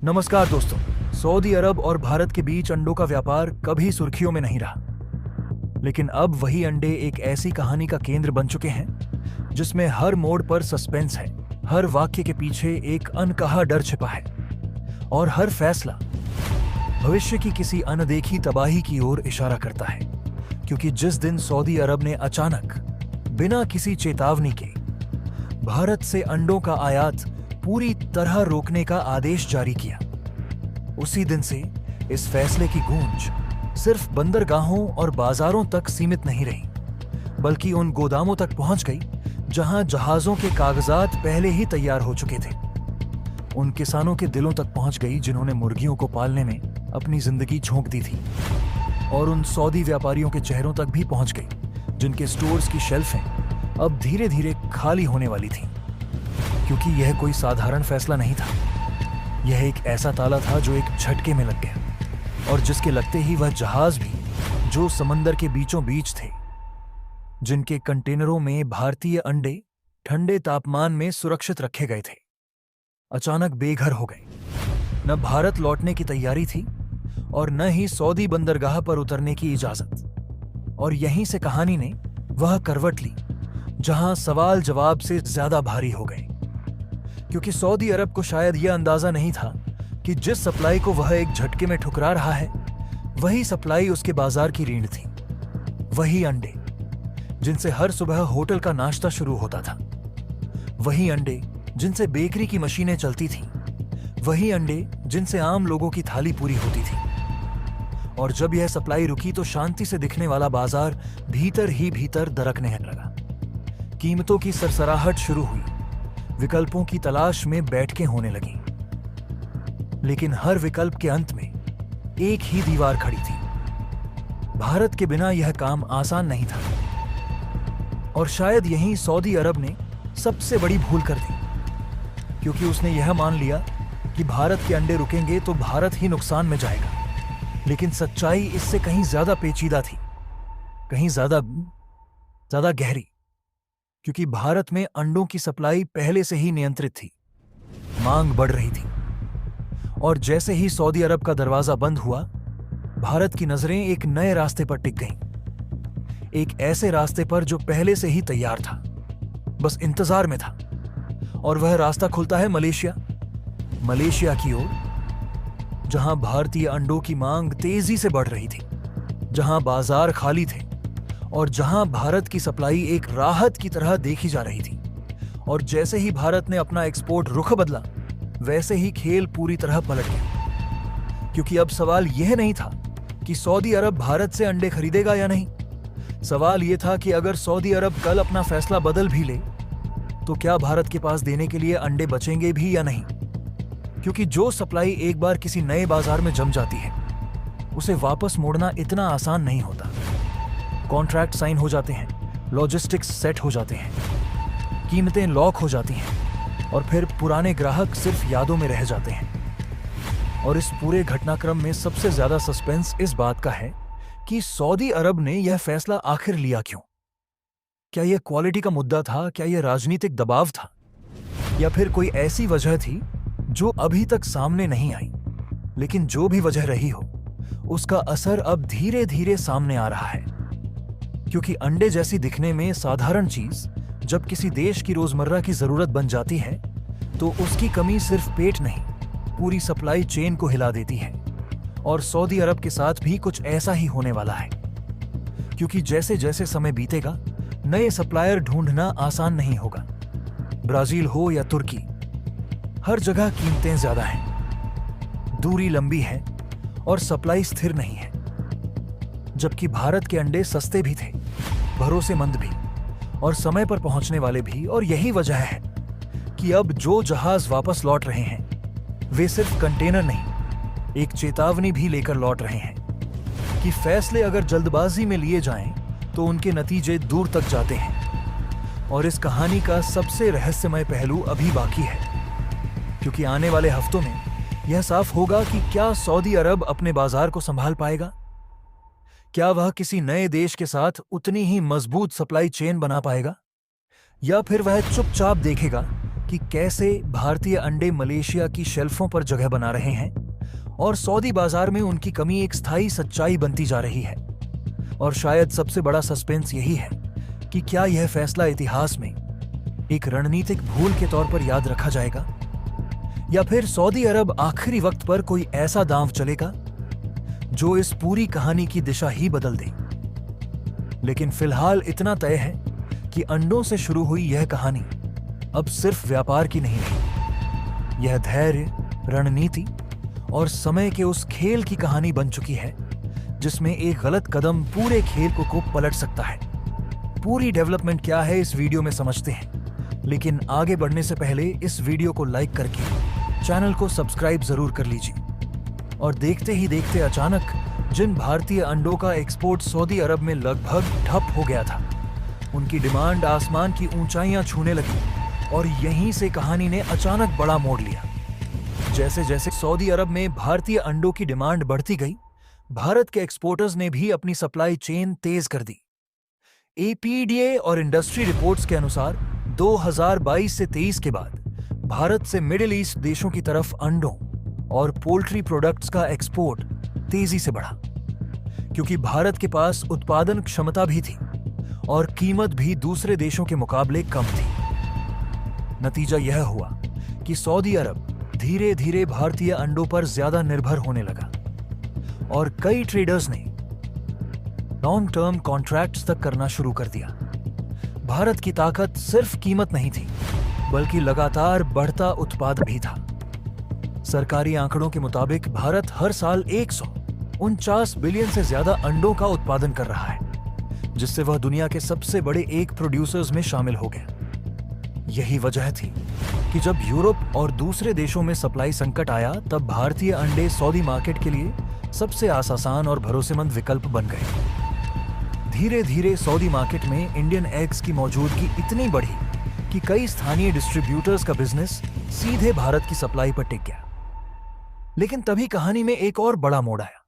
नमस्कार दोस्तों। सऊदी अरब और भारत के बीच अंडों का व्यापार कभी सुर्खियों में नहीं रहा, लेकिन अब वही अंडे एक ऐसी कहानी का केंद्र बन चुके हैं जिसमें हर मोड़ पर सस्पेंस है, हर वाक्य के पीछे एक अनकहा डर छिपा है और हर फैसला भविष्य की किसी अनदेखी तबाही की ओर इशारा करता है। क्योंकि जिस दिन सऊदी अरब ने अचानक बिना किसी चेतावनी के भारत से अंडों का आयात पूरी तरह रोकने का आदेश जारी किया, उसी दिन से इस फैसले की गूंज सिर्फ बंदरगाहों और बाजारों तक सीमित नहीं रही, बल्कि उन गोदामों तक पहुंच गई जहां जहाजों के कागजात पहले ही तैयार हो चुके थे। उन किसानों के दिलों तक पहुंच गई जिन्होंने मुर्गियों को पालने में अपनी जिंदगी झोंक दी थी, और उन सऊदी व्यापारियों के चेहरों तक भी पहुंच गई जिनके स्टोर्स की शेल्फें अब धीरे धीरे खाली होने वाली थीं। क्योंकि यह कोई साधारण फैसला नहीं था, यह एक ऐसा ताला था जो एक झटके में लग गया, और जिसके लगते ही वह जहाज भी जो समंदर के बीचों बीच थे, जिनके कंटेनरों में भारतीय अंडे ठंडे तापमान में सुरक्षित रखे गए थे, अचानक बेघर हो गए। न भारत लौटने की तैयारी थी और न ही सऊदी बंदरगाह पर उतरने की इजाजत। और यहीं से कहानी ने वह करवट ली जहां सवाल जवाब से ज्यादा भारी हो गए। क्योंकि सऊदी अरब को शायद यह अंदाजा नहीं था कि जिस सप्लाई को वह एक झटके में ठुकरा रहा है, वही सप्लाई उसके बाजार की रीढ़ थी। वही अंडे जिनसे हर सुबह होटल का नाश्ता शुरू होता था, वही अंडे जिनसे बेकरी की मशीनें चलती थीं, वही अंडे जिनसे आम लोगों की थाली पूरी होती थी। और जब यह सप्लाई रुकी तो शांति से दिखने वाला बाजार भीतर ही भीतर दरकने लगा। कीमतों की सरसराहट शुरू हुई, विकल्पों की तलाश में बैठकें होने लगीं। लेकिन हर विकल्प के अंत में एक ही दीवार खड़ी थी। भारत के बिना यह काम आसान नहीं था, और शायद यहीं सऊदी अरब ने सबसे बड़ी भूल कर दी। क्योंकि उसने यह मान लिया कि भारत के अंडे रुकेंगे तो भारत ही नुकसान में जाएगा। लेकिन सच्चाई इससे कहीं ज्यादा पेचीदा थी, कहीं ज्यादा गहरी। क्योंकि भारत में अंडों की सप्लाई पहले से ही नियंत्रित थी, मांग बढ़ रही थी, और जैसे ही सऊदी अरब का दरवाजा बंद हुआ, भारत की नजरें एक नए रास्ते पर टिक गईं। एक ऐसे रास्ते पर जो पहले से ही तैयार था, बस इंतजार में था। और वह रास्ता खुलता है मलेशिया की ओर, जहां भारतीय अंडों की मांग तेजी से बढ़ रही थी, जहां बाजार खाली थे, और जहां भारत की सप्लाई एक राहत की तरह देखी जा रही थी। और जैसे ही भारत ने अपना एक्सपोर्ट रुख बदला, वैसे ही खेल पूरी तरह पलट गया। क्योंकि अब सवाल यह नहीं था कि सऊदी अरब भारत से अंडे खरीदेगा या नहीं। सवाल यह था कि अगर सऊदी अरब कल अपना फैसला बदल भी ले, तो क्या भारत के पास देने के लिए अंडे बचेंगे भी या नहीं। क्योंकि जो सप्लाई एक बार किसी नए बाजार में जम जाती है, उसे वापस मोड़ना इतना आसान नहीं होता। कॉन्ट्रैक्ट साइन हो जाते हैं, लॉजिस्टिक्स सेट हो जाते हैं, कीमतें लॉक हो जाती हैं, और फिर पुराने ग्राहक सिर्फ यादों में रह जाते हैं। और इस पूरे घटनाक्रम में सबसे ज्यादा सस्पेंस इस बात का है कि सऊदी अरब ने यह फैसला आखिर लिया क्यों। क्या यह क्वालिटी का मुद्दा था? क्या यह राजनीतिक दबाव था? या फिर कोई ऐसी वजह थी जो अभी तक सामने नहीं आई? लेकिन जो भी वजह रही हो, उसका असर अब धीरे धीरे सामने आ रहा है। क्योंकि अंडे जैसी दिखने में साधारण चीज जब किसी देश की रोजमर्रा की जरूरत बन जाती है, तो उसकी कमी सिर्फ पेट नहीं, पूरी सप्लाई चेन को हिला देती है। और सऊदी अरब के साथ भी कुछ ऐसा ही होने वाला है। क्योंकि जैसे जैसे समय बीतेगा, नए सप्लायर ढूंढना आसान नहीं होगा। ब्राजील हो या तुर्की, हर जगह कीमतें ज्यादा हैं, दूरी लंबी है, और सप्लाई स्थिर नहीं है। जबकि भारत के अंडे सस्ते भी थे, भरोसेमंद भी, और समय पर पहुंचने वाले भी। और यही वजह है कि अब जो जहाज वापस लौट रहे हैं, वे सिर्फ कंटेनर नहीं, एक चेतावनी भी लेकर लौट रहे हैं कि फैसले अगर जल्दबाजी में लिए जाएं, तो उनके नतीजे दूर तक जाते हैं। और इस कहानी का सबसे रहस्यमय पहलू अभी बाकी है। क्योंकि आने वाले हफ्तों में यह साफ होगा कि क्या सऊदी अरब अपने बाजार को संभाल पाएगा, क्या वह किसी नए देश के साथ उतनी ही मजबूत सप्लाई चेन बना पाएगा, या फिर वह चुपचाप देखेगा कि कैसे भारतीय अंडे मलेशिया की शेल्फों पर जगह बना रहे हैं और सऊदी बाजार में उनकी कमी एक स्थायी सच्चाई बनती जा रही है। और शायद सबसे बड़ा सस्पेंस यही है कि क्या यह फैसला इतिहास में एक रणनीतिक भूल के तौर पर याद रखा जाएगा, या फिर सऊदी अरब आखिरी वक्त पर कोई ऐसा दांव चलेगा जो इस पूरी कहानी की दिशा ही बदल दे। लेकिन फिलहाल इतना तय है कि अंडों से शुरू हुई यह कहानी अब सिर्फ व्यापार की नहीं रही। यह धैर्य, रणनीति और समय के उस खेल की कहानी बन चुकी है जिसमें एक गलत कदम पूरे खेल को पलट सकता है। पूरी डेवलपमेंट क्या है इस वीडियो में समझते हैं, लेकिन आगे बढ़ने से पहले इस वीडियो को लाइक करके चैनल को सब्सक्राइब जरूर कर लीजिए। और देखते ही देखते अचानक जिन भारतीय अंडों का एक्सपोर्ट सऊदी अरब में लगभग ठप हो गया था, उनकी डिमांड आसमान की ऊंचाइयां छूने लगी और यहीं से कहानी ने अचानक बड़ा मोड़ लिया। जैसे जैसे सऊदी अरब में भारतीय अंडों की डिमांड बढ़ती गई, भारत के एक्सपोर्टर्स ने भी अपनी सप्लाई चेन तेज कर दी। एपीडीए और इंडस्ट्री रिपोर्ट्स के अनुसार 2022 से 23 के बाद भारत से मिडिल ईस्ट देशों की तरफ अंडों और पोल्ट्री प्रोडक्ट्स का एक्सपोर्ट तेजी से बढ़ा, क्योंकि भारत के पास उत्पादन क्षमता भी थी और कीमत भी दूसरे देशों के मुकाबले कम थी। नतीजा यह हुआ कि सऊदी अरब धीरे धीरे भारतीय अंडों पर ज्यादा निर्भर होने लगा और कई ट्रेडर्स ने लॉन्ग टर्म कॉन्ट्रैक्ट्स तक करना शुरू कर दिया। भारत की ताकत सिर्फ कीमत नहीं थी, बल्कि लगातार बढ़ता उत्पादन भी था। सरकारी आंकड़ों के मुताबिक भारत हर साल 149 बिलियन से ज्यादा अंडों का उत्पादन कर रहा है, जिससे वह दुनिया के सबसे बड़े एग प्रोड्यूसर्स में शामिल हो गया। यही वजह थी कि जब यूरोप और दूसरे देशों में सप्लाई संकट आया, तब भारतीय अंडे सऊदी मार्केट के लिए सबसे आसान और भरोसेमंद विकल्प बन गए। धीरे धीरे सऊदी मार्केट में इंडियन एग्स की मौजूदगी इतनी बढ़ी कि कई स्थानीय डिस्ट्रीब्यूटर्स का बिजनेस सीधे भारत की सप्लाई पर टिक गया। लेकिन तभी कहानी में एक और बड़ा मोड़ आया।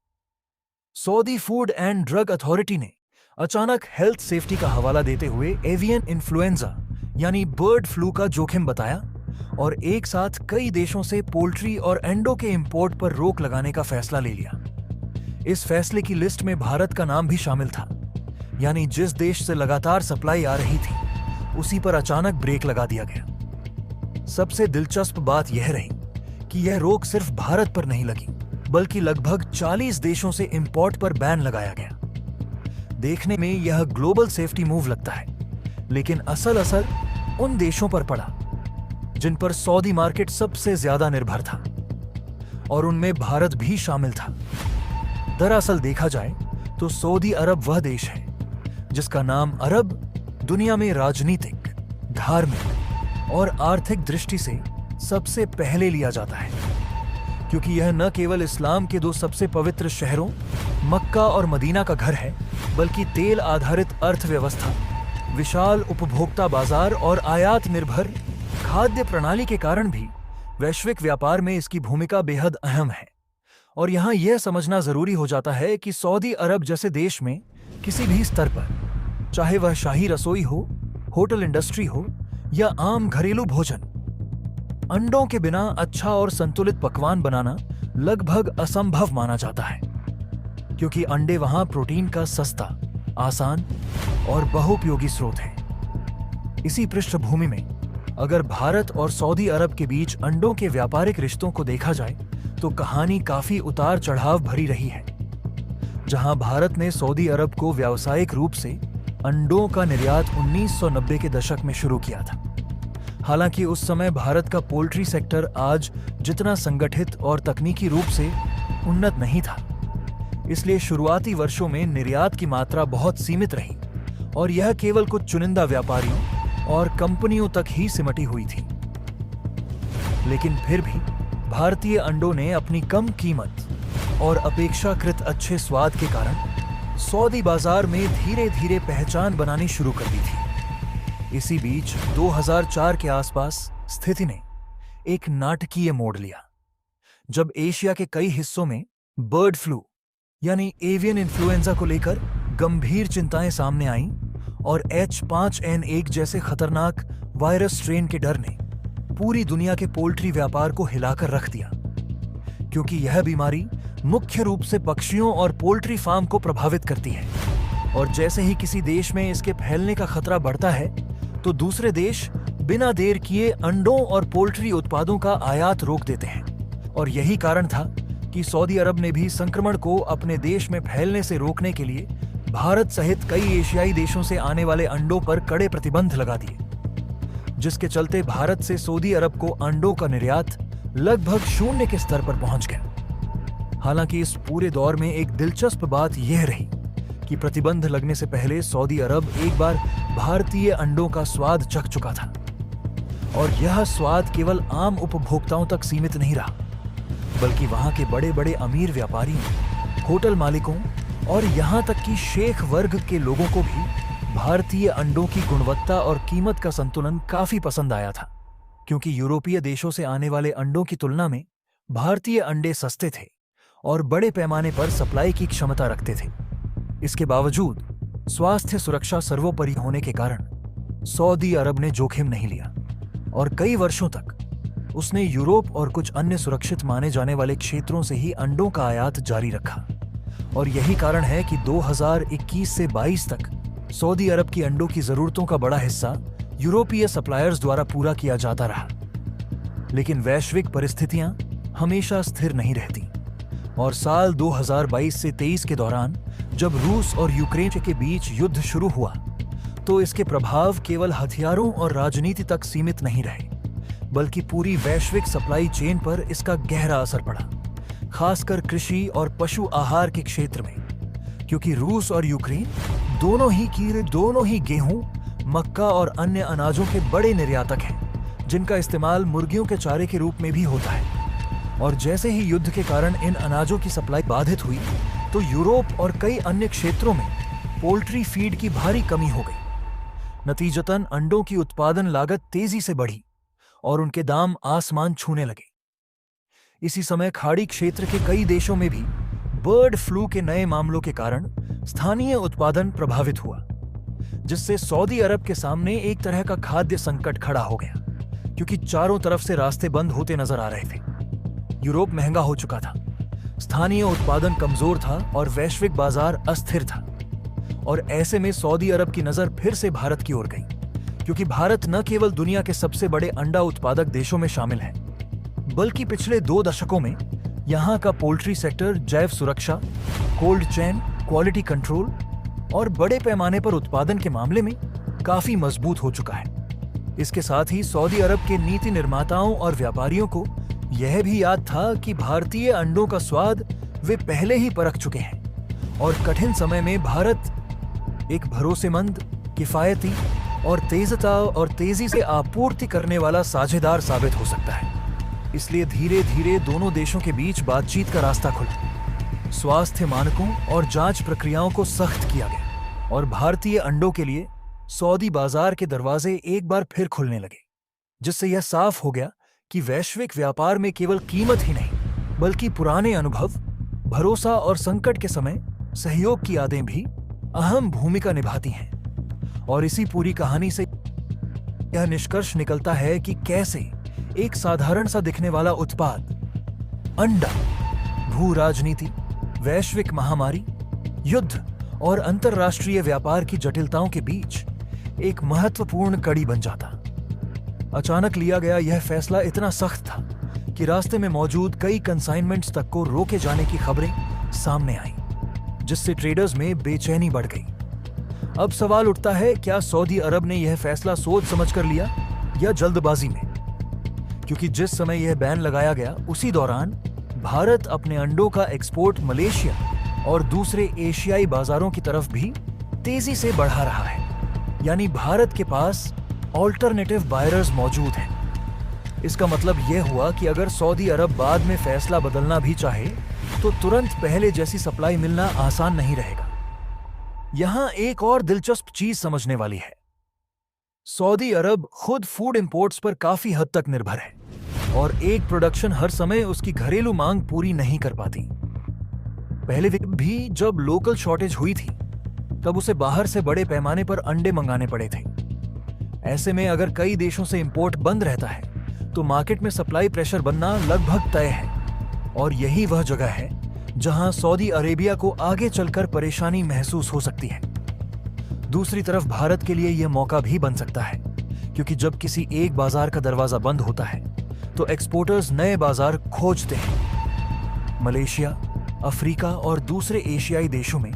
Saudi food and drug authority ने अचानक हेल्थ सेफ्टी का हवाला देते हुए एवियन इन्फ्लुएंजा यानी बर्ड फ्लू का जोखिम बताया और एक साथ कई देशों से पोल्ट्री और अंडों के इंपोर्ट पर रोक लगाने का फैसला ले लिया। इस फैसले की लिस्ट में भारत का नाम भी शामिल था, यानी जिस देश से लगातार सप्लाई आ रही थी उसी पर अचानक ब्रेक लगा दिया गया। सबसे दिलचस्प बात यह रही कि यह रोक सिर्फ भारत पर नहीं लगी, बल्कि लगभग 40 देशों से इंपोर्ट पर बैन लगाया गया। देखने में यह ग्लोबल सेफ्टी मूव लगता है, लेकिन असल असर उन देशों पर पड़ा जिन पर सऊदी मार्केट सबसे ज्यादा निर्भर था, और उनमें भारत भी शामिल था। दरअसल देखा जाए तो सऊदी अरब वह देश है जिसका नाम अरब दुनिया में राजनीतिक, धार्मिक और आर्थिक दृष्टि से सबसे पहले लिया जाता है, क्योंकि यह न केवल इस्लाम के दो सबसे पवित्र शहरों मक्का और मदीना का घर है, बल्कि तेल आधारित अर्थव्यवस्था, विशाल उपभोक्ता बाजार और आयात निर्भर खाद्य प्रणाली के कारण भी वैश्विक व्यापार में इसकी भूमिका बेहद अहम है। और यहां यह समझना जरूरी हो जाता है कि सऊदी अरब जैसे देश में किसी भी स्तर पर, चाहे वह शाही रसोई हो, होटल इंडस्ट्री हो या आम घरेलू भोजन, अंडों के बिना अच्छा और संतुलित पकवान बनाना लगभग असंभव माना जाता है, क्योंकि अंडे वहां प्रोटीन का सस्ता, आसान और बहुपयोगी स्रोत है। इसी पृष्ठभूमि में अगर भारत और सऊदी अरब के बीच अंडों के व्यापारिक रिश्तों को देखा जाए तो कहानी काफी उतार चढ़ाव भरी रही है। जहां भारत ने सऊदी अरब को व्यावसायिक रूप से अंडों का निर्यात 1990 के दशक में शुरू किया था। हालांकि उस समय भारत का पोल्ट्री सेक्टर आज जितना संगठित और तकनीकी रूप से उन्नत नहीं था, इसलिए शुरुआती वर्षों में निर्यात की मात्रा बहुत सीमित रही और यह केवल कुछ चुनिंदा व्यापारियों और कंपनियों तक ही सिमटी हुई थी। लेकिन फिर भी भारतीय अंडों ने अपनी कम कीमत और अपेक्षाकृत अच्छे स्वाद के कारण सऊदी बाजार में धीरे धीरे पहचान बनानी शुरू कर दी थी। इसी बीच 2004 के आसपास स्थिति ने एक नाटकीय मोड़ लिया, जब एशिया के कई हिस्सों में बर्ड फ्लू यानी एवियन इन्फ्लुएंजा को लेकर गंभीर चिंताएं सामने आईं और H5N1 जैसे खतरनाक वायरस स्ट्रेन के डर ने पूरी दुनिया के पोल्ट्री व्यापार को हिलाकर रख दिया, क्योंकि यह बीमारी मुख्य रूप से पक्षियों और पोल्ट्री फार्म को प्रभावित करती है। और जैसे ही किसी देश में इसके फैलने का खतरा बढ़ता है तो दूसरे देश बिना देर किए अंडों और पोल्ट्री उत्पादों का आयात रोक देते हैं। और यही कारण था कि सऊदी अरब ने भी संक्रमण को अपने देश में फैलने से रोकने के लिए भारत सहित कई एशियाई देशों से आने वाले अंडों पर कड़े प्रतिबंध लगा दिए, जिसके चलते भारत से सऊदी अरब को अंडों का निर्यात लगभग शून्य के स्तर पर पहुंच गया। हालांकि इस पूरे दौर में एक दिलचस्प बात यह रही कि प्रतिबंध लगने से पहले सऊदी अरब एक बार भारतीय अंडों का स्वाद चख चुका था, और यह स्वाद केवल आम उपभोक्ताओं तक सीमित नहीं रहा, बल्कि वहां के बड़े बड़े अमीर व्यापारियों, होटल मालिकों और यहां तक कि शेख वर्ग के लोगों को भी भारतीय अंडों की गुणवत्ता और कीमत का संतुलन काफी पसंद आया था, क्योंकि यूरोपीय देशों से आने वाले अंडों की तुलना में भारतीय अंडे सस्ते थे और बड़े पैमाने पर सप्लाई की क्षमता रखते थे। इसके बावजूद स्वास्थ्य सुरक्षा सर्वोपरि होने के कारण सऊदी अरब ने जोखिम नहीं लिया और कई वर्षों तक उसने यूरोप और कुछ अन्य सुरक्षित माने जाने वाले क्षेत्रों से ही अंडों का आयात जारी रखा। और यही कारण है कि 2021 से 22 तक सऊदी अरब की अंडों की जरूरतों का बड़ा हिस्सा यूरोपीय सप्लायर्स द्वारा पूरा किया जाता रहा। लेकिन वैश्विक परिस्थितियां हमेशा स्थिर नहीं रहती, और साल 2022 से 23 के दौरान जब रूस और यूक्रेन के बीच युद्ध शुरू हुआ तो इसके प्रभाव केवल हथियारों और राजनीति तक सीमित नहीं रहे, बल्कि पूरी वैश्विक सप्लाई चेन पर इसका गहरा असर पड़ा, खासकर कृषि और पशु आहार के क्षेत्र में, क्योंकि रूस और यूक्रेन दोनों ही गेहूं, मक्का और अन्य अनाजों के बड़े निर्यातक हैं, जिनका इस्तेमाल मुर्गियों के चारे के रूप में भी होता है। और जैसे ही युद्ध के कारण इन अनाजों की सप्लाई बाधित हुई तो यूरोप और कई अन्य क्षेत्रों में पोल्ट्री फीड की भारी कमी हो गई। नतीजतन अंडों की उत्पादन लागत तेजी से बढ़ी और उनके दाम आसमान छूने लगे। इसी समय खाड़ी क्षेत्र के कई देशों में भी बर्ड फ्लू के नए मामलों के कारण स्थानीय उत्पादन प्रभावित हुआ, जिससे सऊदी अरब के सामने एक तरह का खाद्य संकट खड़ा हो गया, क्योंकि चारों तरफ से रास्ते बंद होते नजर आ रहे थे। यूरोप महंगा हो चुका था, स्थानीय उत्पादन कमजोर था और वैश्विक बाजार अस्थिर था। और ऐसे में सऊदी अरब की नजर फिर से भारत की ओर गई, क्योंकि भारत न केवल दुनिया के सबसे बड़े अंडा उत्पादक देशों में शामिल है, बल्कि पिछले 2 दशकों में यहाँ का पोल्ट्री सेक्टर जैव सुरक्षा, कोल्ड चेन, क्वालिटी कंट्रोल और बड़े पैमाने पर उत्पादन के मामले में काफी मजबूत हो चुका है। इसके साथ ही सऊदी अरब के नीति निर्माताओं और व्यापारियों को यह भी याद था कि भारतीय अंडों का स्वाद वे पहले ही परख चुके हैं और कठिन समय में भारत एक भरोसेमंद, किफायती और तेजी से आपूर्ति करने वाला साझेदार साबित हो सकता है। इसलिए धीरे धीरे दोनों देशों के बीच बातचीत का रास्ता खुला, स्वास्थ्य मानकों और जांच प्रक्रियाओं को सख्त किया गया और भारतीय अंडों के लिए सऊदी बाजार के दरवाजे एक बार फिर खुलने लगे, जिससे यह साफ हो गया कि वैश्विक व्यापार में केवल कीमत ही नहीं, बल्कि पुराने अनुभव, भरोसा और संकट के समय सहयोग की यादें भी अहम भूमिका निभाती हैं। और इसी पूरी कहानी से यह निष्कर्ष निकलता है कि कैसे एक साधारण सा दिखने वाला उत्पाद अंडा भू राजनीति, वैश्विक महामारी, युद्ध और अंतर्राष्ट्रीय व्यापार की जटिलताओं के बीच एक महत्वपूर्ण कड़ी बन जाता। अचानक लिया गया यह फैसला इतना सख्त था कि रास्ते में मौजूद कई कंसाइनमेंट्स तक को रोके जाने की खबरें सामने आईं, जिससे ट्रेडर्स में बेचैनी बढ़ गई। अब सवाल उठता है, क्या सऊदी अरब ने यह फैसला सोच समझकर लिया या जल्दबाजी में? क्योंकि जिस समय यह बैन लगाया गया उसी दौरान भारत अपने अंडों का एक्सपोर्ट मलेशिया और दूसरे एशियाई बाजारों की तरफ भी तेजी से बढ़ा रहा है। यानी भारत के पास ऑल्टरनेटिव बायर्स मौजूद हैं। इसका मतलब यह हुआ कि अगर सऊदी अरब बाद में फैसला बदलना भी चाहे तो तुरंत पहले जैसी सप्लाई मिलना आसान नहीं रहेगा। यहां एक और दिलचस्प चीज समझने वाली है। सऊदी अरब खुद फूड इंपोर्ट्स पर काफी हद तक निर्भर है और एक प्रोडक्शन हर समय उसकी घरेलू मांग पूरी नहीं कर पाती। पहले भी जब लोकल शॉर्टेज हुई थी तब उसे बाहर से बड़े पैमाने पर अंडे मंगाने पड़े थे। ऐसे में अगर कई देशों से इंपोर्ट बंद रहता है तो मार्केट में सप्लाई प्रेशर बनना लगभग तय है। और यही वह जगह है जहां सऊदी अरेबिया को आगे चलकर परेशानी महसूस हो सकती है। दूसरी तरफ भारत के लिए यह मौका भी बन सकता है, क्योंकि जब किसी एक बाजार का दरवाजा बंद होता है तो एक्सपोर्टर्स नए बाजार खोजते हैं। मलेशिया, अफ्रीका और दूसरे एशियाई देशों में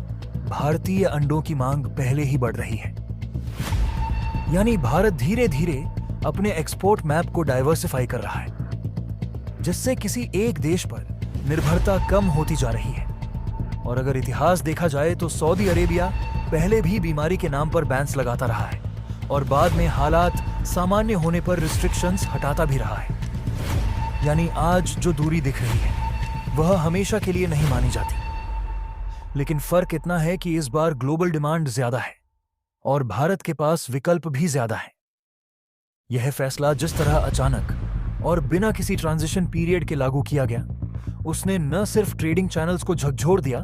भारतीय अंडों की मांग पहले ही बढ़ रही है। यानी भारत धीरे धीरे अपने एक्सपोर्ट मैप को डाइवर्सिफाई कर रहा है, जिससे किसी एक देश पर निर्भरता कम होती जा रही है। और अगर इतिहास देखा जाए तो सऊदी अरेबिया पहले भी बीमारी के नाम पर बैन्स लगाता रहा है और बाद में हालात सामान्य होने पर रिस्ट्रिक्शंस हटाता भी रहा है। यानी आज जो दूरी दिख रही है वह हमेशा के लिए नहीं मानी जाती। लेकिन फर्क इतना है कि इस बार ग्लोबल डिमांड ज्यादा है और भारत के पास विकल्प भी ज्यादा है। यह फैसला जिस तरह अचानक और बिना किसी ट्रांजिशन पीरियड के लागू किया गया, उसने न सिर्फ ट्रेडिंग चैनल्स को झकझोर दिया,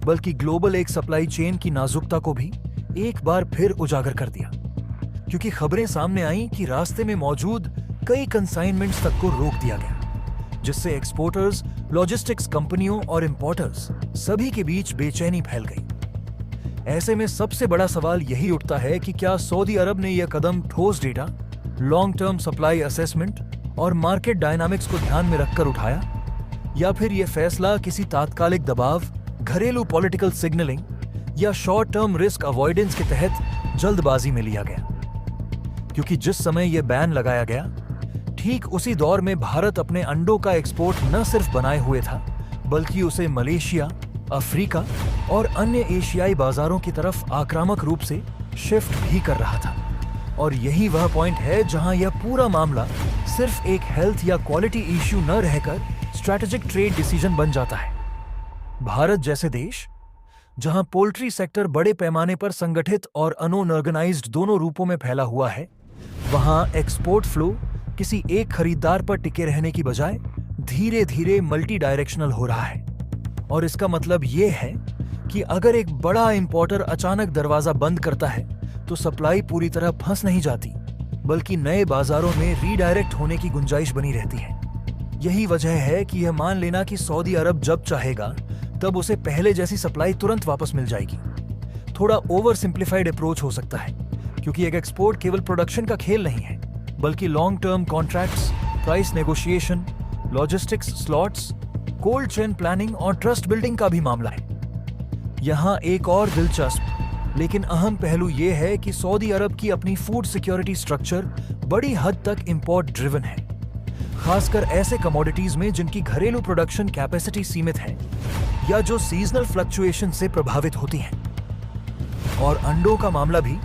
बल्कि ग्लोबल एक सप्लाई चेन की नाजुकता को भी एक बार फिर उजागर कर दिया। क्योंकि खबरें सामने आईं कि रास्ते में मौजूद कई कंसाइनमेंट्स तक को रोक दिया गया, जिससे एक्सपोर्टर्स, लॉजिस्टिक्स कंपनियों और इंपोर्टर्स सभी के बीच बेचैनी फैल गई। ऐसे में सबसे बड़ा सवाल यही उठता है कि क्या सऊदी अरब ने यह कदम ठोस data, long term supply assessment और मार्केट डायनामिक्स को ध्यान में रखकर उठाया, या फिर यह फैसला किसी तात्कालिक दबाव, घरेलू पॉलिटिकल सिग्नलिंग या शॉर्ट टर्म रिस्क अवॉइडेंस के तहत जल्दबाजी में लिया गया। क्योंकि जिस समय यह बैन लगाया गया, ठीक उसी दौर में भारत अपने अंडों का एक्सपोर्ट न सिर्फ बनाए हुए था, बल्कि उसे मलेशिया, अफ्रीका और अन्य एशियाई बाजारों की तरफ आक्रामक रूप से शिफ्ट भी कर रहा था। और यही वह पॉइंट है जहां यह पूरा मामला सिर्फ एक हेल्थ या क्वालिटी इश्यू न रहकर स्ट्रैटेजिक ट्रेड डिसीजन बन जाता है। भारत जैसे देश, जहां पोल्ट्री सेक्टर बड़े पैमाने पर संगठित और अनऑर्गेनाइज्ड दोनों रूपों में फैला हुआ है, वहां एक्सपोर्ट फ्लो किसी एक खरीदार पर टिके रहने की बजाय धीरे धीरे मल्टी डायरेक्शनल हो रहा है। और इसका मतलब यह है कि अगर एक बड़ा इंपोर्टर अचानक दरवाजा बंद करता है तो सप्लाई पूरी तरह फंस नहीं जाती, बल्कि नए बाजारों में रीडायरेक्ट होने की गुंजाइश बनी रहती है। यही वजह है कि यह मान लेना कि सऊदी अरब जब चाहेगा तब उसे पहले जैसी सप्लाई तुरंत वापस मिल जाएगी थोड़ा ओवर सिंप्लीफाइड अप्रोच हो सकता है, क्योंकि एक एक्सपोर्ट केवल प्रोडक्शन का खेल नहीं है, बल्कि long term contracts, price negotiation, logistics slots, cold chain planning और ट्रस्ट बिल्डिंग का भी मामला है। यहां एक और दिलचस्प लेकिन अहम पहलू यह है कि सऊदी अरब की अपनी फूड सिक्योरिटी स्ट्रक्चर बड़ी हद तक इंपोर्ट ड्रिवन है, खासकर ऐसे कमोडिटीज में जिनकी घरेलू प्रोडक्शन कैपेसिटी सीमित है या जो सीजनल फ्लक्चुएशन से प्रभावित होती हैं। और अंडों का मामला भी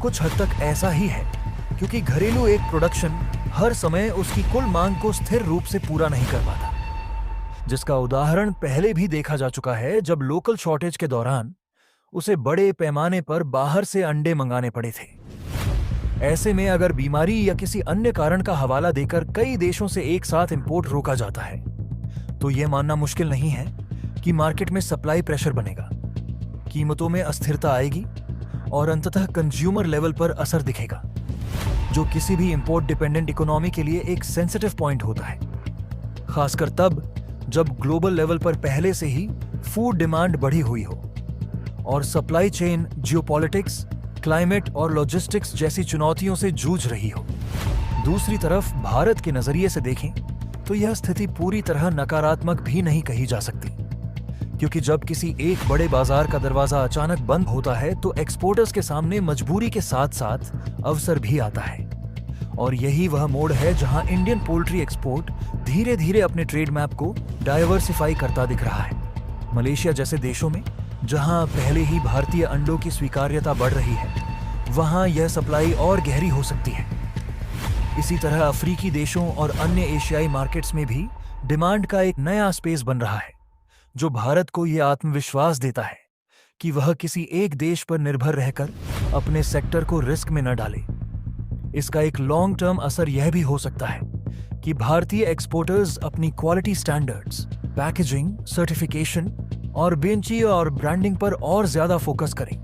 कुछ हद तक ऐसा ही है, क्योंकि घरेलू एक प्रोडक्शन हर समय उसकी कुल मांग को स्थिर रूप से पूरा नहीं कर पाता, जिसका उदाहरण पहले भी देखा जा चुका है जब लोकल शॉर्टेज के दौरान उसे बड़े पैमाने पर बाहर से अंडे मंगाने पड़े थे। ऐसे में अगर बीमारी या किसी अन्य कारण का हवाला देकर कई देशों से एक साथ इंपोर्ट रोका जाता है, तो यह मानना मुश्किल नहीं है कि मार्केट में सप्लाई प्रेशर बनेगा, कीमतों में अस्थिरता आएगी और अंततः कंज्यूमर लेवल पर असर दिखेगा, जो किसी भी इंपोर्ट डिपेंडेंट इकोनॉमी के लिए एक सेंसिटिव पॉइंट होता है, खासकर तब जब ग्लोबल लेवल पर पहले से ही फूड डिमांड बढ़ी हुई हो और सप्लाई चेन, जियोपॉलिटिक्स, क्लाइमेट और लॉजिस्टिक्स जैसी चुनौतियों से जूझ रही हो। दूसरी तरफ भारत के नजरिए से देखें तो यह स्थिति पूरी तरह नकारात्मक भी नहीं कही जा सकती, क्योंकि जब किसी एक बड़े बाजार का दरवाजा अचानक बंद होता है तो एक्सपोर्टर्स के सामने मजबूरी के साथ साथ अवसर भी आता है। और यही वह मोड़ है जहां इंडियन पोल्ट्री एक्सपोर्ट धीरे धीरे अपने ट्रेड मैप को डाइवर्सिफाई करता दिख रहा है। मलेशिया जैसे देशों में, जहां पहले ही भारतीय अंडों की स्वीकार्यता बढ़ रही है, वहां यह सप्लाई और गहरी हो सकती है। इसी तरह अफ्रीकी देशों और अन्य एशियाई मार्केट्स में भी डिमांड का एक नया स्पेस बन रहा है, जो भारत को यह आत्मविश्वास देता है कि वह किसी एक देश पर निर्भर रहकर अपने सेक्टर को रिस्क में न डाले। इसका एक लॉन्ग टर्म असर यह भी हो सकता है कि भारतीय एक्सपोर्टर्स अपनी क्वालिटी स्टैंडर्ड्स, पैकेजिंग, सर्टिफिकेशन और बेंची और ब्रांडिंग पर और ज्यादा फोकस करें,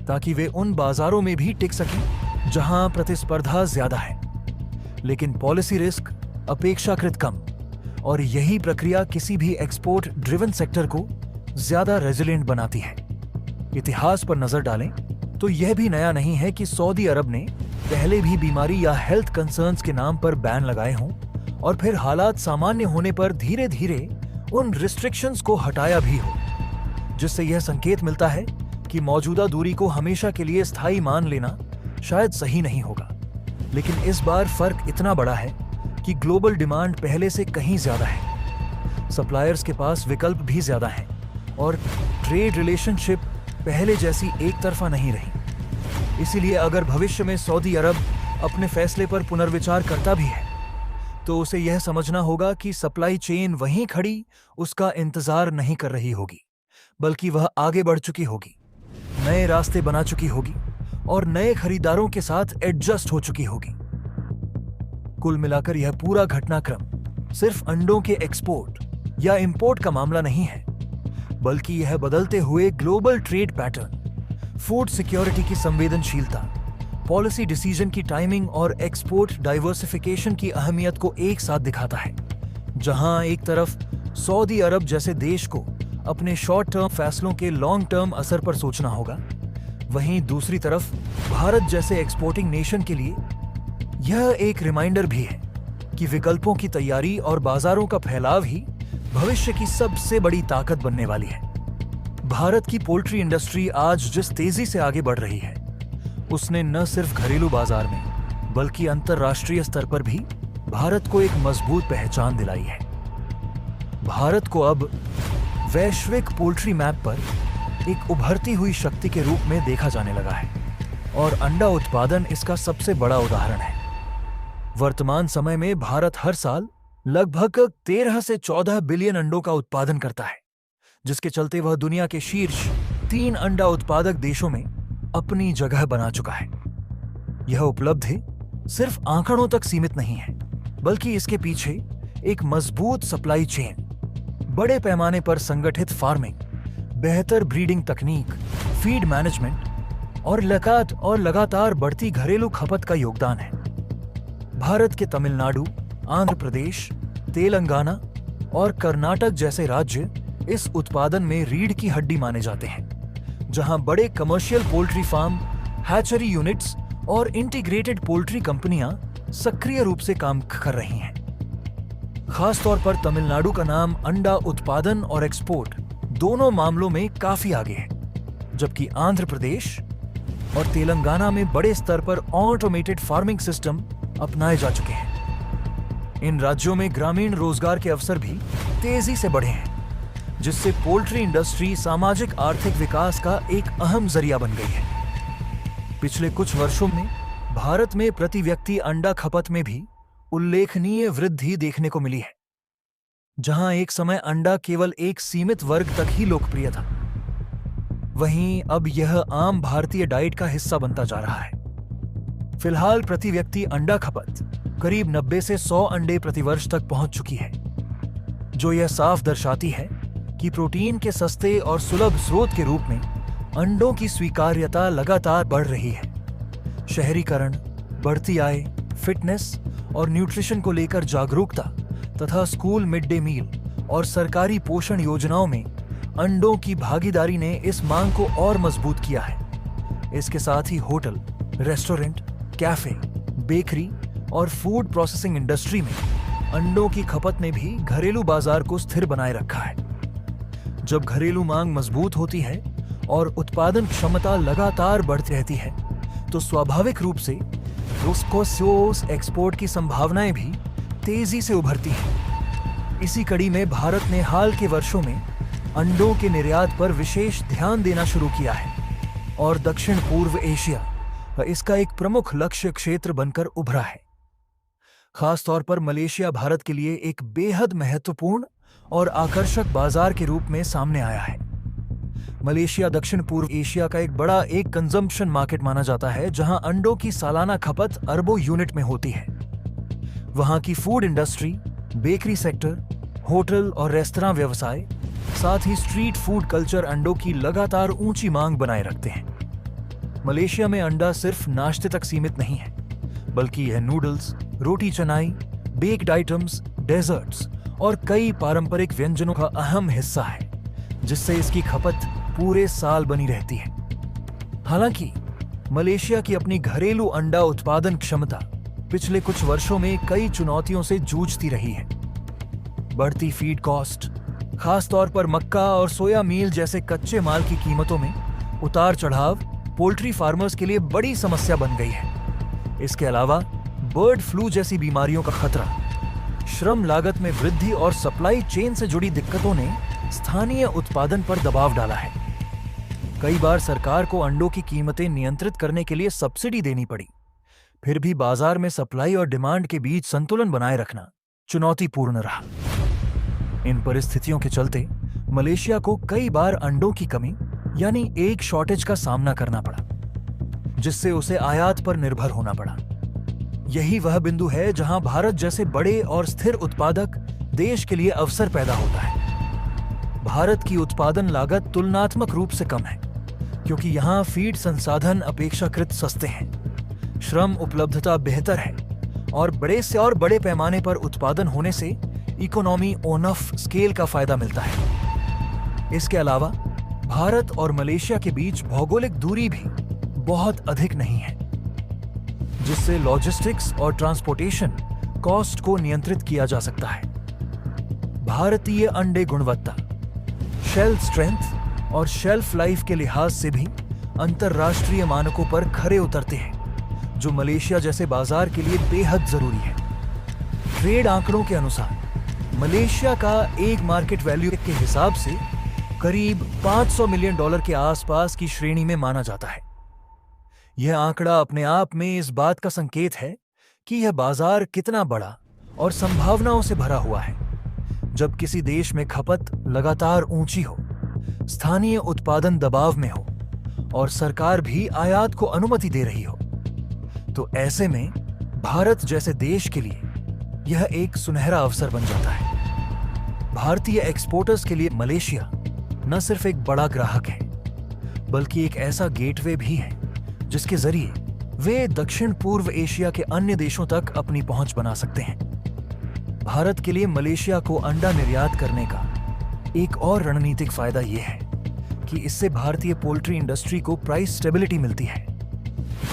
ताकि वे उन बाजारों में भी टिक सकें जहां प्रतिस्पर्धा ज्यादा है। लेकिन पॉलिसी रिस्क, अपेक्षाकृत कम, और यही प्रक्रिया किसी भी एक्सपोर्ट ड्रिवन सेक्टर को ज्यादा रेजिलिएंट बनाती है। इतिहास पर नजर डालें तो यह भी नया नहीं है कि सऊदी अरब ने पहले भी बीमारी या हेल्थ कंसर्न्स के नाम पर बैन लगाए हों और फिर हालात सामान्य होने पर धीरे धीरे उन रिस्ट्रिक्शंस को हटाया भी हो, जिससे यह संकेत मिलता है कि मौजूदा दूरी को हमेशा के लिए स्थायी मान लेना शायद सही नहीं होगा। लेकिन इस बार फर्क इतना बड़ा है कि ग्लोबल डिमांड पहले से कहीं ज्यादा है, सप्लायर्स के पास विकल्प भी ज्यादा हैं और ट्रेड रिलेशनशिप पहले जैसी एक तरफा नहीं रही। इसीलिए अगर भविष्य में सऊदी अरब अपने फैसले पर पुनर्विचार करता भी है तो उसे यह समझना होगा कि सप्लाई चेन वहीं खड़ी उसका इंतजार नहीं कर रही होगी, बल्कि वह आगे बढ़ चुकी होगी, नए रास्ते बना चुकी होगी और नए खरीदारों के साथ एडजस्ट हो चुकी होगी। कुल मिलाकर यह पूरा घटनाक्रम सिर्फ अंडों के एक्सपोर्ट या इंपोर्ट का मामला नहीं है, बल्कि यह बदलते हुए global trade pattern, food security की संवेदनशीलता, पॉलिसी डिसीजन की टाइमिंग और एक्सपोर्ट डाइवर्सिफिकेशन की अहमियत को एक साथ दिखाता है। जहां एक तरफ सऊदी अरब जैसे देश को अपने शॉर्ट टर्म फैसलों के लॉन्ग टर्म असर पर सोचना होगा, वहीं दूसरी तरफ भारत जैसे एक्सपोर्टिंग नेशन के लिए यह एक रिमाइंडर भी है कि विकल्पों की तैयारी और बाजारों का फैलाव ही भविष्य की सबसे बड़ी ताकत बनने वाली है। भारत की पोल्ट्री इंडस्ट्री आज जिस तेजी से आगे बढ़ रही है, उसने न सिर्फ घरेलू बाजार में बल्कि अंतर्राष्ट्रीय स्तर पर भी भारत को एक मजबूत पहचान दिलाई है। भारत को अब वैश्विक पोल्ट्री मैप पर एक उभरती हुई शक्ति के रूप में देखा जाने लगा है और अंडा उत्पादन इसका सबसे बड़ा उदाहरण है। वर्तमान समय में भारत हर साल लगभग 13 से 14 बिलियन अंडों का उत्पादन करता है, जिसके चलते वह दुनिया के शीर्ष 3 अंडा उत्पादक देशों में अपनी जगह बना चुका है। यह उपलब्धि सिर्फ आंकड़ों तक सीमित नहीं है, बल्कि इसके पीछे एक मजबूत सप्लाई चेन, बड़े पैमाने पर संगठित फार्मिंग, बेहतर ब्रीडिंग तकनीक, फीड मैनेजमेंट और लगातार बढ़ती घरेलू खपत का योगदान है। भारत के तमिलनाडु, आंध्र प्रदेश, तेलंगाना और कर्नाटक जैसे राज्य इस उत्पादन में रीढ़ की हड्डी माने जाते हैं, जहां बड़े commercial poultry farm, hatchery units और इंटीग्रेटेड पोल्ट्री कंपनियां सक्रिय रूप से काम कर रही हैं। खासतौर पर तमिलनाडु का नाम अंडा उत्पादन और एक्सपोर्ट दोनों मामलों में काफी आगे है, जबकि आंध्र प्रदेश और तेलंगाना में बड़े स्तर पर ऑटोमेटेड फार्मिंग सिस्टम अपनाए जा चुके हैं। इन राज्यों में ग्रामीण रोजगार के अवसर भी तेजी से बढ़े हैं, जिससे पोल्ट्री इंडस्ट्री सामाजिक आर्थिक विकास का एक अहम जरिया बन गई है। पिछले कुछ वर्षों में भारत में प्रति व्यक्ति अंडा खपत में भी उल्लेखनीय वृद्धि देखने को मिली है। जहां एक समय अंडा केवल एक सीमित वर्ग तक ही लोकप्रिय था, वहीं अब यह आम भारतीय डाइट का हिस्सा बनता जा रहा है। फिलहाल प्रति व्यक्ति अंडा खपत करीब 90 से 100 अंडे प्रतिवर्ष तक पहुंच चुकी है, जो यह साफ दर्शाती है कि प्रोटीन के सस्ते और सुलभ स्रोत के रूप में अंडों की स्वीकार्यता लगातार बढ़ रही है। शहरीकरण, बढ़ती आय, फिटनेस और न्यूट्रिशन को लेकर जागरूकता तथा स्कूल मिड डे मील और सरकारी पोषण योजनाओं में अंडों की भागीदारी ने इस मांग को और मजबूत किया है। इसके साथ ही होटल, रेस्टोरेंट, कैफे, बेकरी और फूड प्रोसेसिंग इंडस्ट्री में अंडों की खपत ने भी घरेलू बाजार को स्थिर बनाए रखा है। जब घरेलू मांग मजबूत होती है और उत्पादन क्षमता लगातार बढ़ती रहती है, तो स्वाभाविक रूप से उसको एक्सपोर्ट की संभावनाएं भी तेजी से उभरती हैं। इसी कड़ी में भारत ने हाल के वर्षों में अंडों के निर्यात पर विशेष ध्यान देना शुरू किया है और दक्षिण पूर्व एशिया इसका एक प्रमुख लक्ष्य क्षेत्र बनकर उभरा है। खासतौर पर मलेशिया भारत के लिए एक बेहद महत्वपूर्ण और आकर्षक बाजार के रूप में सामने आया है। मलेशिया दक्षिण पूर्व एशिया का एक कंजम्पशन मार्केट माना जाता है, जहां अंडों की सालाना खपत अरबों यूनिट में होती है। वहां की food industry, bakery sector, hotel और रेस्तरां व्यवसाय, साथ ही स्ट्रीट फूड कल्चर अंडों की लगातार ऊंची मांग बनाए रखते हैं। मलेशिया में अंडा सिर्फ नाश्ते तक सीमित नहीं है, बल्कि यह नूडल्स, रोटी चनाई, बेक्ड आइटम्स, डेजर्ट्स और कई पारंपरिक व्यंजनों का अहम हिस्सा है, जिससे इसकी खपत पूरे साल बनी रहती है। हालांकि मलेशिया की अपनी घरेलू अंडा उत्पादन क्षमता पिछले कुछ वर्षों में कई चुनौतियों से जूझती रही है। बढ़ती फीड कॉस्ट, खासतौर पर मक्का और सोया मील जैसे कच्चे माल की कीमतों में उतार चढ़ाव पोल्ट्री फार्मर्स के लिए बड़ी समस्या बन गई है। इसके अलावा बर्ड फ्लू जैसी बीमारियों का खतरा, श्रम लागत में वृद्धि और सप्लाई चेन से जुड़ी दिक्कतों ने स्थानीय उत्पादन पर दबाव डाला है। कई बार सरकार को अंडों की कीमतें नियंत्रित करने के लिए सब्सिडी देनी पड़ी। फिर भी बाजार में सप्लाई और डिमांड के बीच संतुलन बनाए रखना चुनौतीपूर्ण रहा। इन परिस्थितियों के चलते मलेशिया को कई बार अंडों की कमी यानी एग शॉर्टेज का सामना करना पड़ा, जिससे उसे आयात पर निर्भर होना पड़ा। यही वह बिंदु है जहां भारत जैसे बड़े और स्थिर उत्पादक देश के लिए अवसर पैदा होता है। भारत की उत्पादन लागत तुलनात्मक रूप से कम है, क्योंकि यहां फीड संसाधन अपेक्षाकृत सस्ते हैं, श्रम उपलब्धता बेहतर है और बड़े से और बड़े पैमाने पर उत्पादन होने से इकोनॉमी ऑफ स्केल का फायदा मिलता है। इसके अलावा भारत और मलेशिया के बीच भौगोलिक दूरी भी बहुत अधिक नहीं है, जिससे लॉजिस्टिक्स और ट्रांसपोर्टेशन कॉस्ट को नियंत्रित किया जा सकता है। भारतीय अंडे गुणवत्ता, शेल्फ स्ट्रेंथ और शेल्फ लाइफ के लिहाज से भी अंतरराष्ट्रीय मानकों पर खरे उतरते हैं, जो मलेशिया जैसे बाजार के लिए बेहद जरूरी है। ट्रेड आंकड़ों के अनुसार मलेशिया का एक मार्केट वैल्यू के हिसाब से करीब $500 मिलियन के आसपास की श्रेणी में माना जाता है। यह आंकड़ा अपने आप में इस बात का संकेत है कि यह बाजार कितना बड़ा और संभावनाओं से भरा हुआ है। जब किसी देश में खपत लगातार ऊंची हो, स्थानीय उत्पादन दबाव में हो और सरकार भी आयात को अनुमति दे रही हो, तो ऐसे में भारत जैसे देश के लिए यह एक सुनहरा अवसर बन जाता है। भारतीय एक्सपोर्टर्स के लिए मलेशिया न सिर्फ एक बड़ा ग्राहक है, बल्कि एक ऐसा गेटवे भी है जिसके जरिए वे दक्षिण पूर्व एशिया के अन्य देशों तक अपनी पहुंच बना सकते हैं। भारत के लिए मलेशिया को अंडा निर्यात करने का एक और रणनीतिक फायदा यह है कि इससे भारतीय पोल्ट्री इंडस्ट्री को प्राइस स्टेबिलिटी मिलती है।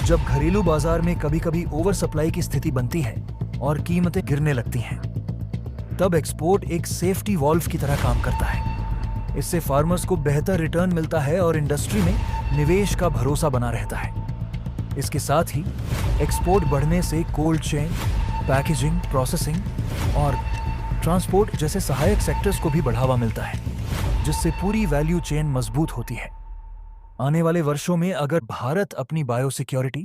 जब घरेलू बाजार में कभी-कभी ओवर सप्लाई की स्थिति बनती है और कीमतें गिरने लगती हैं, तब एक्सपोर्ट एक सेफ्टी वॉल्व की तरह काम करता है। इससे फार्मर्स को बेहतर रिटर्न मिलता है और इंडस्ट्री में निवेश का भरोसा बना रहता है। इसके साथ ही एक्सपोर्ट बढ़ने से कोल्ड चेन, पैकेजिंग, प्रोसेसिंग और ट्रांसपोर्ट जैसे सहायक सेक्टर्स को भी बढ़ावा मिलता है, जिससे पूरी वैल्यू चेन मजबूत होती है। आने वाले वर्षों में अगर भारत अपनी बायोसिक्योरिटी,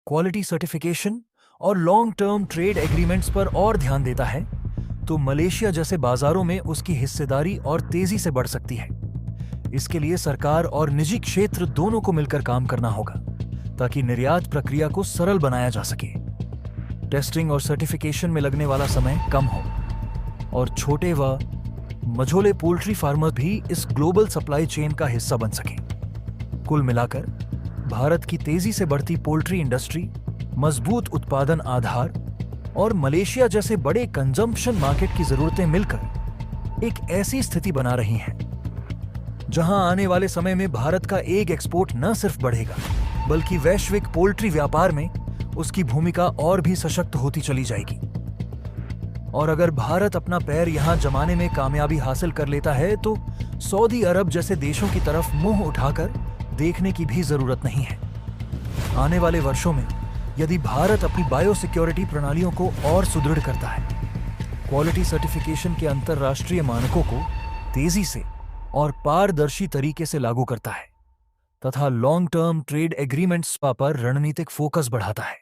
क्वालिटी सर्टिफिकेशन और लॉन्ग टर्म ट्रेड एग्रीमेंट्स पर और ध्यान देता है, तो मलेशिया जैसे बाजारों में उसकी हिस्सेदारी और तेजी से बढ़ सकती है। इसके लिए सरकार और निजी क्षेत्र दोनों को मिलकर काम करना होगा, ताकि निर्यात प्रक्रिया को सरल बनाया जा सके, टेस्टिंग और सर्टिफिकेशन में लगने वाला समय कम हो और छोटे व मझोले पोल्ट्री फार्मर भी इस ग्लोबल सप्लाई चेन का हिस्सा बन सके। कुल मिलाकर भारत की तेजी से बढ़ती पोल्ट्री इंडस्ट्री, मजबूत उत्पादन आधार और मलेशिया जैसे बड़े कंजम्पशन मार्केट की जरूरतें मिलकर एक ऐसी स्थिति बना रही हैं जहां आने वाले समय में भारत का एग एक्सपोर्ट न सिर्फ बढ़ेगा, बल्कि वैश्विक पोल्ट्री व्यापार में उसकी भूमिका और भी सशक्त होती चली जाएगी। और अगर भारत अपना पैर यहां जमाने में कामयाबी हासिल कर लेता है, तो सऊदी अरब जैसे देशों की तरफ मुंह उठाकर देखने की भी जरूरत नहीं है। आने वाले वर्षों में यदि भारत अपनी बायोसिक्योरिटी प्रणालियों को और सुदृढ़ करता है, क्वालिटी सर्टिफिकेशन के अंतरराष्ट्रीय मानकों को तेजी से और पारदर्शी तरीके से लागू करता है तथा लॉन्ग टर्म ट्रेड एग्रीमेंट्स पर रणनीतिक फोकस बढ़ाता है।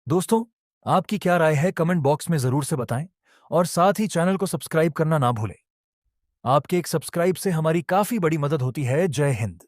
दोस्तों, आपकी क्या राय है कमेंट बॉक्स में जरूर से बताएं और साथ ही चैनल को सब्सक्राइब करना ना भूलें। आपके एक सब्सक्राइब से हमारी काफी बड़ी मदद होती है। जय हिंद।